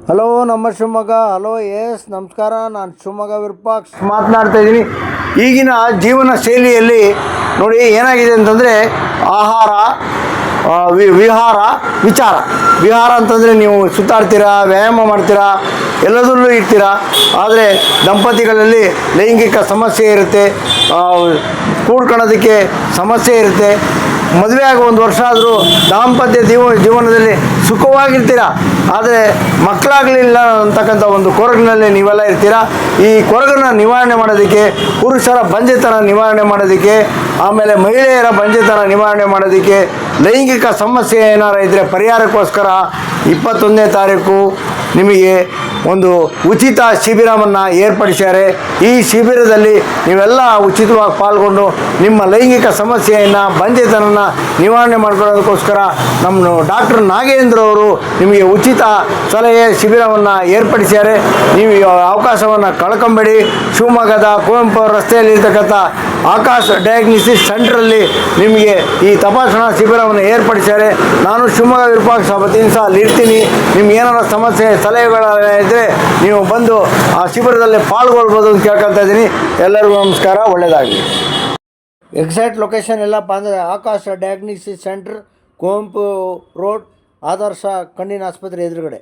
Hello ನಮ್ಮ Shivamogga. Hello S ನಮಸ್ಕಾರ, ನಾನು ಶಿವಮೊಗ್ಗ ವಿರೂಪಾಕ್ಷ ಮಾತನಾಡ್ತಾ ಇದ್ದೀನಿ. ಈಗಿನ ಜೀವನ ಶೈಲಿಯಲ್ಲಿ ನೋಡಿ ಏನಾಗಿದೆ ಅಂತಂದರೆ ಆಹಾರ, ವಿಹಾರ, ವಿಚಾರ. ವಿಹಾರ ಅಂತಂದರೆ ನೀವು ಸುತ್ತಾಡ್ತೀರಾ, ವ್ಯಾಯಾಮ ಮಾಡ್ತೀರಾ, ಎಲ್ಲದರಲ್ಲೂ ಇರ್ತೀರಾ. ಆದರೆ ದಂಪತಿಗಳಲ್ಲಿ ಲೈಂಗಿಕ ಸಮಸ್ಯೆ ಇರುತ್ತೆ, ಕೂಡ್ಕೊಳ್ಳೋದಕ್ಕೆ ಸಮಸ್ಯೆ ಇರುತ್ತೆ. ಮದುವೆ ಆಗಿ 1 ವರ್ಷ ಆದರೂ ದಾಂಪತ್ಯ ಜೀವನದಲ್ಲಿ ಸುಖವಾಗಿರ್ತೀರ, ಆದರೆ ಮಕ್ಕಳಾಗಲಿಲ್ಲ ಅಂತಕ್ಕಂಥ ಒಂದು ಕೊರಗಿನಲ್ಲಿ ನೀವೆಲ್ಲ ಇರ್ತೀರ. ಈ ಕೊರಗನ್ನು ನಿವಾರಣೆ ಮಾಡೋದಕ್ಕೆ, ಪುರುಷರ ಬಂಜೆತನ ನಿವಾರಣೆ ಮಾಡೋದಕ್ಕೆ, ಆಮೇಲೆ ಮಹಿಳೆಯರ ಬಂಜೆತನ ನಿವಾರಣೆ ಮಾಡೋದಕ್ಕೆ, ಲೈಂಗಿಕ ಸಮಸ್ಯೆ ಏನಾರು ಇದ್ದರೆ ಪರಿಹಾರಕ್ಕೋಸ್ಕರ 21ನೇ ತಾರೀಕು ನಿಮಗೆ ಒಂದು ಉಚಿತ ಶಿಬಿರವನ್ನು ಏರ್ಪಡಿಸ್ಯಾರೆ. ಈ ಶಿಬಿರದಲ್ಲಿ ನೀವೆಲ್ಲ ಉಚಿತವಾಗಿ ಪಾಲ್ಗೊಂಡು ನಿಮ್ಮ ಲೈಂಗಿಕ ಸಮಸ್ಯೆಯನ್ನು, ಬಂಜೆತನನ ನಿವಾರಣೆ ಮಾಡ್ಕೊಳ್ಳೋದಕ್ಕೋಸ್ಕರ ನಮ್ಮ ಡಾಕ್ಟರ್ ನಾಗೇಂದ್ರ ಅವರು ನಿಮಗೆ ಉಚಿತ ಸಲಹೆ ಶಿಬಿರವನ್ನು ಏರ್ಪಡಿಸ್ಯಾರೆ. ನೀವು ಈ ಅವಕಾಶವನ್ನು ಕಳ್ಕೊಂಬೇಡಿ. ಶಿವಮೊಗ್ಗದ ಕುವೆಂಪು ರಸ್ತೆಯಲ್ಲಿರ್ತಕ್ಕಂಥ ಆಕಾಶ್ ಡಯಾಗ್ನಿಸಿಸ್ ಸೆಂಟ್ರಲ್ಲಿ ನಿಮಗೆ ಈ ತಪಾಸಣಾ ಶಿಬಿರವನ್ನು ಏರ್ಪಡಿಸ್ಯಾರೆ. ನಾನು ಶಿವಮೊಗ್ಗ ವಿರೂಪಾಕ್ಷ ವತಿಯಿಂದ ಅಲ್ಲಿ ಇರ್ತೀನಿ. ನಿಮ್ಗೆ ಏನಾರ ಸಮಸ್ಯೆ, ಸಲಹೆಗಳಿದ್ದರೆ ನೀವು ಬಂದು ಆ ಶಿಬಿರದಲ್ಲಿ ಪಾಲ್ಗೊಳ್ಬೋದು ಅಂತ ಕೇಳ್ಕೊಳ್ತಾ ಇದ್ದೀನಿ. ಎಲ್ಲರಿಗೂ ನಮಸ್ಕಾರ, ಒಳ್ಳೆಯದಾಗಲಿ. ಎಕ್ಸಾಕ್ಟ್ ಲೊಕೇಶನ್ ಎಲ್ಲಪ್ಪ ಅಂದರೆ ಆಕಾಶ್ ಡಯಾಗ್ನಿಸಿಸ್ ಸೆಂಟ್ರ್, ಕುವೆಂಪು ರೋಡ್, ಆದರ್ಶ ಕಣ್ಣಿನ ಆಸ್ಪತ್ರೆ ಎದುರುಗಡೆ.